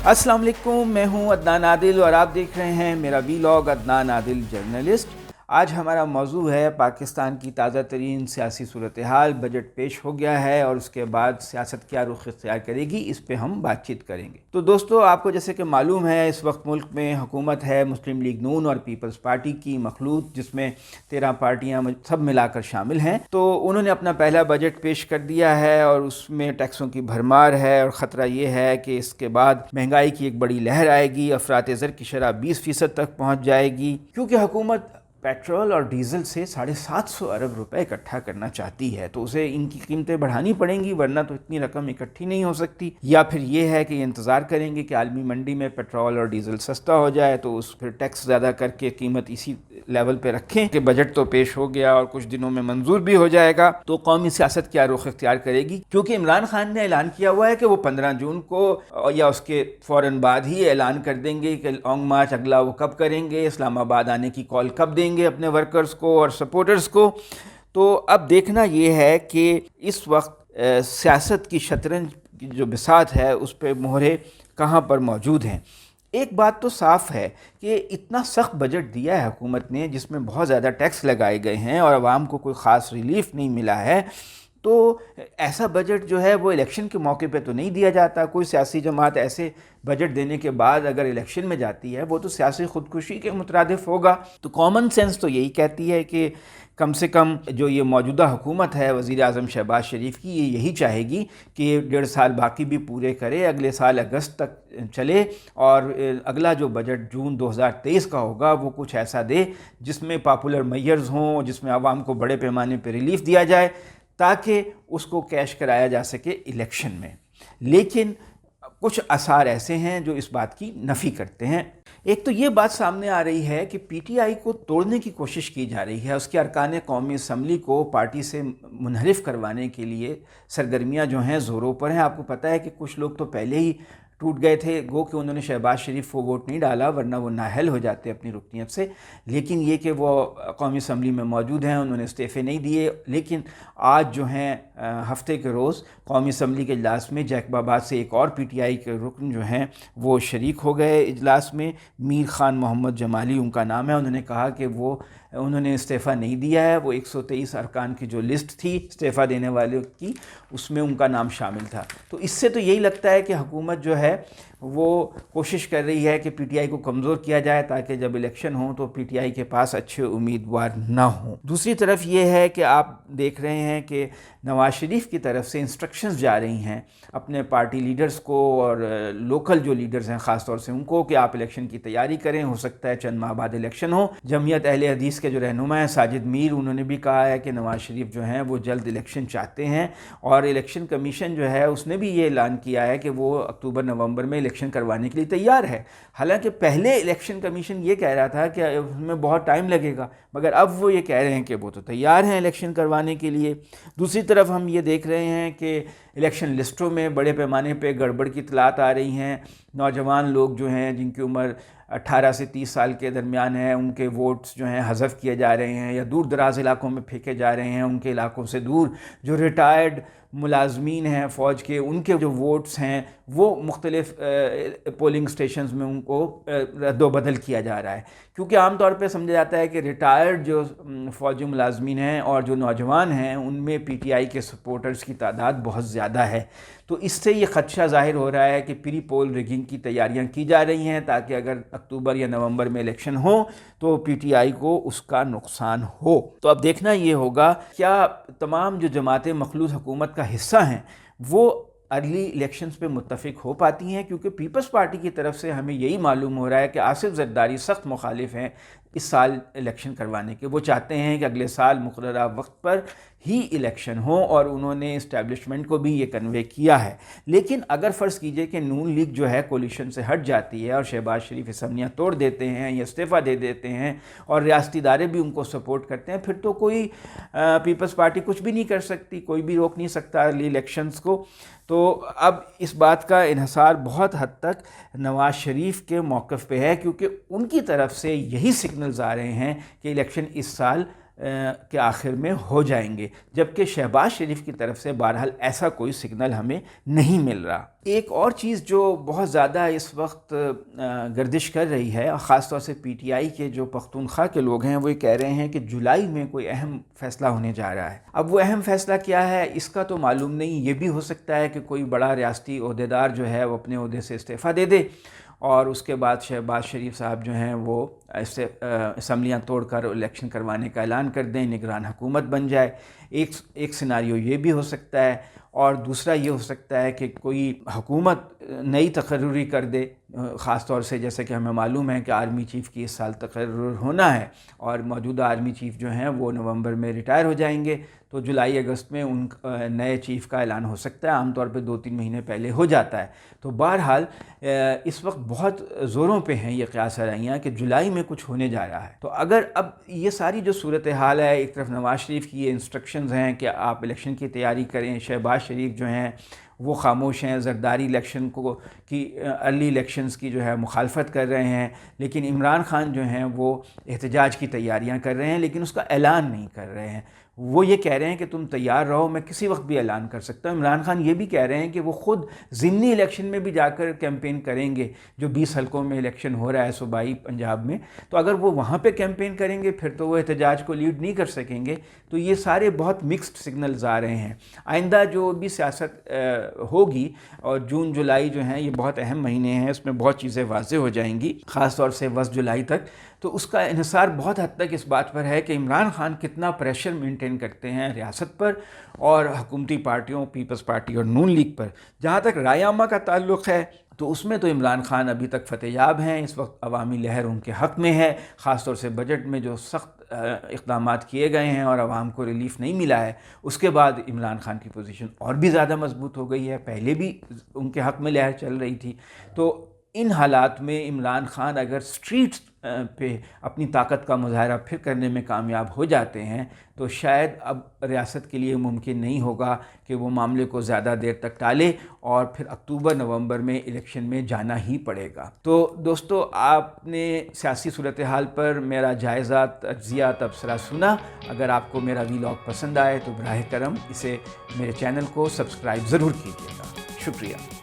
अस्सलाम वालेकुम, मैं हूं अदनान आदिल और आप देख रहे हैं मेरा वीलॉग अदनान आदिल जर्नलिस्ट। आज हमारा मौजू है पाकिस्तान की ताज़ा तरीन सियासी सूरत हाल। बजट पेश हो गया है और उसके बाद सियासत क्या रुख इख्तियार करेगी, इस पे हम बातचीत करेंगे। तो दोस्तों, आपको जैसे कि मालूम है इस वक्त मुल्क में हुकूमत है मुस्लिम लीग नून और पीपल्स पार्टी की मखलूत, जिसमें 13 पार्टियां सब मिलाकर शामिल हैं। तो उन्होंने अपना पहला बजट पेश कर दिया है और उसमें टैक्सों की भरमार है और ख़तरा ये है कि इसके बाद महंगाई की एक बड़ी लहर आएगी, अफरात ज़र की शरह 20% तक पहुँच जाएगी, क्योंकि हुकूमत पेट्रोल और डीज़ल से 750 अरब रुपए इकट्ठा करना चाहती है। तो उसे इनकी कीमतें बढ़ानी पड़ेंगी, वरना तो इतनी रकम इकट्ठी नहीं हो सकती। या फिर ये है कि इंतज़ार करेंगे कि आलमी मंडी में पेट्रोल और डीज़ल सस्ता हो जाए तो उस फिर टैक्स ज़्यादा करके कीमत इसी लेवल पे रखें कि बजट तो पेश हो गया और कुछ दिनों में मंजूर भी हो जाएगा। तो कौमी सियासत क्या रुख इख्तियार करेगी, क्योंकि इमरान खान ने ऐलान किया हुआ है कि वो 15 जून को या उसके फ़ौरन बाद ही ऐलान कर देंगे कि लॉन्ग मार्च अगला वो कब करेंगे, इस्लामाबाद आने की कॉल कब देंगे अपने वर्कर्स को और सपोर्टर्स को। तो अब देखना ये है कि इस वक्त सियासत की शतरंज की जो बिसात है उस पर मोहरे कहाँ पर मौजूद हैं। एक बात तो साफ़ है कि इतना सख्त बजट दिया है हुकूमत ने, जिसमें बहुत ज़्यादा टैक्स लगाए गए हैं और आवाम को कोई ख़ास रिलीफ नहीं मिला है। तो ऐसा बजट जो है वो इलेक्शन के मौके पे तो नहीं दिया जाता। कोई सियासी जमात ऐसे बजट देने के बाद अगर इलेक्शन में जाती है वो तो सियासी ख़ुदकुशी के मुतरादिफ होगा। तो कॉमन सेंस तो यही कहती है कि कम से कम जो ये मौजूदा हुकूमत है वज़ीर आज़म शहबाज शरीफ की, ये यही चाहेगी कि 1.5 साल बाकी भी पूरे करे, अगले साल अगस्त तक चले और अगला जो बजट जून 2023 का होगा वो कुछ ऐसा दे जिसमें पॉपुलर मेयर्स हों, जिसमें आवाम को बड़े पैमाने पर रिलीफ दिया जाए ताकि उसको कैश कराया जा सके इलेक्शन में। लेकिन कुछ आसार ऐसे हैं जो इस बात की नफ़ी करते हैं। एक तो ये बात सामने आ रही है कि पीटीआई को तोड़ने की कोशिश की जा रही है, उसके अरकान कौमी असम्बली को पार्टी से मुनहरिफ करवाने के लिए सरगर्मियाँ जो हैं ज़ोरों पर हैं। आपको पता है कि कुछ लोग तो पहले ही टूट गए थे, गो कि उन्होंने शहबाज शरीफ को वोट नहीं डाला, वरना वो नाअहल हो जाते अपनी रुकनीत से। लेकिन ये कि वो कौमी असम्बली में मौजूद हैं, उन्होंने इस्तीफ़े नहीं दिए। लेकिन आज जो हैं हफ्ते के रोज़ कौमी असम्बली के इजलास में जैकबाबाद से एक और पीटीआई के रुकन जो हैं वो शरीक हो गए इजलास में। मीर खान मोहम्मद जमाली उनका नाम है। उन्होंने कहा कि उन्होंने इस्तीफ़ा नहीं दिया है। वो 123 अरकान की जो लिस्ट थी इस्तीफ़ा देने वाले की, उसमें उनका नाम शामिल था। तो इससे तो यही लगता है कि हुकूमत जो है वो कोशिश कर रही है कि पीटीआई को कमज़ोर किया जाए ताकि जब इलेक्शन हो तो पीटीआई के पास अच्छे उम्मीदवार ना हों। दूसरी तरफ ये है कि आप देख रहे हैं कि नवाज़ शरीफ की तरफ से इंस्ट्रक्शंस जा रही हैं अपने पार्टी लीडर्स को और लोकल जो लीडर्स हैं ख़ास तौर से उनको कि आप इलेक्शन की तैयारी करें, हो सकता है चंद माह बाद इलेक्शन हो। जमीयत अहले हदीस के जो रहनुमा हैं साजिद मीर, उन्होंने भी कहा है कि नवाज़ शरीफ जो हैं वो जल्द इलेक्शन चाहते हैं और इलेक्शन कमीशन जो है उसने भी ये ऐलान किया है कि वो अक्टूबर नवंबर में इलेक्शन करवाने के लिए तैयार है। हालांकि पहले इलेक्शन कमीशन ये कह रहा था कि उसमें बहुत टाइम लगेगा, मगर अब वो ये कह रहे हैं कि वो तो तैयार हैं इलेक्शन करवाने के लिए। दूसरी तरफ हम ये देख रहे हैं कि इलेक्शन लिस्टों में बड़े पैमाने पे गड़बड़ की इतलात आ रही हैं। नौजवान लोग जो हैं जिनकी उम्र 18 से 30 साल के दरमियान है, उनके वोट्स जो हैं हज़फ किए जा रहे हैं या दूर दराज इलाकों में फेंके जा रहे हैं। उनके इलाकों से दूर जो रिटायर्ड मुलाजमीन हैं फ़ौज के, उनके जो वोट्स हैं वो मुख्तलिफ़ पोलिंग स्टेशंस में उनको रद्दोबदल किया जा रहा है, क्योंकि आम तौर पे समझा जाता है कि रिटायर्ड जो फ़ौजी मुलाजमीन हैं और जो नौजवान हैं उनमें पीटीआई के सपोर्टर्स की तादाद बहुत ज़्यादा है। तो इससे ये ख़दशा ज़ाहिर हो रहा है कि प्री पोल रिगिंग की तैयारियां की जा रही हैं ताकि अगर अक्टूबर या नवंबर में इलेक्शन हो तो पीटीआई को उसका नुकसान हो। तो अब देखना ये होगा क्या तमाम जो जमातें मखलूत हुकूमत का हिस्सा हैं वो अर्ली इलेक्शंस पे मुत्तफिक हो पाती हैं, क्योंकि पीपल्स पार्टी की तरफ से हमें यही मालूम हो रहा है कि आसिफ जरदारी सख्त मुखालिफ हैं इस साल इलेक्शन करवाने के। वो चाहते हैं कि अगले साल मुक़र्ररा वक्त पर ही इलेक्शन हो और उन्होंने इस्टेब्लिशमेंट को भी ये कन्वे किया है। लेकिन अगर फ़र्ज़ कीजिए कि नून लीग जो है कोलिशन से हट जाती है और शहबाज शरीफ असम्बलियाँ तोड़ देते हैं या इस्तीफ़ा दे देते हैं और रियासती इदारे भी उनको सपोर्ट करते हैं, फिर तो कोई पीपल्स पार्टी कुछ भी नहीं कर सकती, कोई भी रोक नहीं सकता अर्ली इलेक्शंस को। तो अब इस बात का इन्हिसार बहुत हद तक नवाज़ शरीफ के मौक़िफ़ पे है, क्योंकि उनकी तरफ से यही सिग्नल्स आ रहे हैं कि इलेक्शन इस साल کے آخر میں ہو جائیں گے، جبکہ شہباز شریف کی طرف سے بہرحال ایسا کوئی سگنل ہمیں نہیں مل رہا۔ ایک اور چیز جو بہت زیادہ اس وقت گردش کر رہی ہے، خاص طور سے پی ٹی آئی کے جو پختونخوا کے لوگ ہیں، وہ یہ کہہ رہے ہیں کہ جولائی میں کوئی اہم فیصلہ ہونے جا رہا ہے۔ اب وہ اہم فیصلہ کیا ہے اس کا تو معلوم نہیں، یہ بھی ہو سکتا ہے کہ کوئی بڑا ریاستی عہدیدار جو ہے وہ اپنے عہدے سے استعفیٰ دے دے اور اس کے بعد شہباز شریف صاحب جو ہیں وہ اسمبلیاں توڑ کر الیکشن کروانے کا اعلان کر دیں، نگران حکومت بن جائے۔ ایک سیناریو یہ بھی ہو سکتا ہے، اور دوسرا یہ ہو سکتا ہے کہ کوئی حکومت نئی تقرری کر دے، خاص طور سے جیسے کہ ہمیں معلوم ہے کہ آرمی چیف کی اس سال تقرر ہونا ہے اور موجودہ آرمی چیف جو ہیں وہ نومبر میں ریٹائر ہو جائیں گے، تو جولائی اگست میں ان نئے چیف کا اعلان ہو سکتا ہے، عام طور پہ 2-3 مہینے پہلے ہو جاتا ہے۔ تو بہرحال اس وقت بہت زوروں پہ ہیں یہ قیاس آرائیاں کہ جولائی میں کچھ ہونے جا رہا ہے۔ تو اگر اب یہ ساری جو صورتحال ہے، ایک طرف نواز شریف کی یہ انسٹرکشنز ہیں کہ آپ الیکشن کی تیاری کریں، شہباز شریف جو ہیں وہ خاموش ہیں، زرداری الیکشن کی ارلی الیکشنز کی جو ہے مخالفت کر رہے ہیں، لیکن عمران خان جو ہیں وہ احتجاج کی تیاریاں کر رہے ہیں لیکن اس کا اعلان نہیں کر رہے ہیں۔ وہ یہ کہہ رہے ہیں کہ تم تیار رہو، میں کسی وقت بھی اعلان کر سکتا ہوں۔ عمران خان یہ بھی کہہ رہے ہیں کہ وہ خود ضمنی الیکشن میں بھی جا کر کیمپین کریں گے، جو 20 حلقوں میں الیکشن ہو رہا ہے صوبائی پنجاب میں، تو اگر وہ وہاں پہ کیمپین کریں گے پھر تو وہ احتجاج کو لیڈ نہیں کر سکیں گے۔ تو یہ سارے بہت مکسڈ سگنلز آ رہے ہیں۔ آئندہ جو بھی سیاست ہوگی، اور جون جولائی جو ہیں یہ بہت اہم مہینے ہیں، اس میں بہت چیزیں واضح ہو جائیں گی، خاص طور سے 10 جولائی تک۔ تو اس کا انحصار بہت حد تک اس بات پر ہے کہ عمران خان کتنا پریشر مینٹین کرتے ہیں ریاست پر اور حکومتی پارٹیوں، پیپلز پارٹی اور نون لیگ پر۔ جہاں تک رائے عامہ کا تعلق ہے تو اس میں تو عمران خان ابھی تک فتح یاب ہیں، اس وقت عوامی لہر ان کے حق میں ہے، خاص طور سے بجٹ میں جو سخت اقدامات کیے گئے ہیں اور عوام کو ریلیف نہیں ملا ہے، اس کے بعد عمران خان کی پوزیشن اور بھی زیادہ مضبوط ہو گئی ہے۔ پہلے بھی ان کے حق میں لہر چل رہی تھی۔ تو ان حالات میں عمران خان اگر سٹریٹس پہ اپنی طاقت کا مظاہرہ پھر کرنے میں کامیاب ہو جاتے ہیں تو شاید اب ریاست کے لیے ممکن نہیں ہوگا کہ وہ معاملے کو زیادہ دیر تک ٹالے اور پھر اکتوبر نومبر میں الیکشن میں جانا ہی پڑے گا۔ تو دوستو، آپ نے سیاسی صورتحال پر میرا جائزہ، تجزیہ، تبصرہ سنا۔ اگر آپ کو میرا ویلاگ پسند آئے تو براہ کرم اسے میرے چینل کو سبسکرائب ضرور کیجیے گا۔ شکریہ۔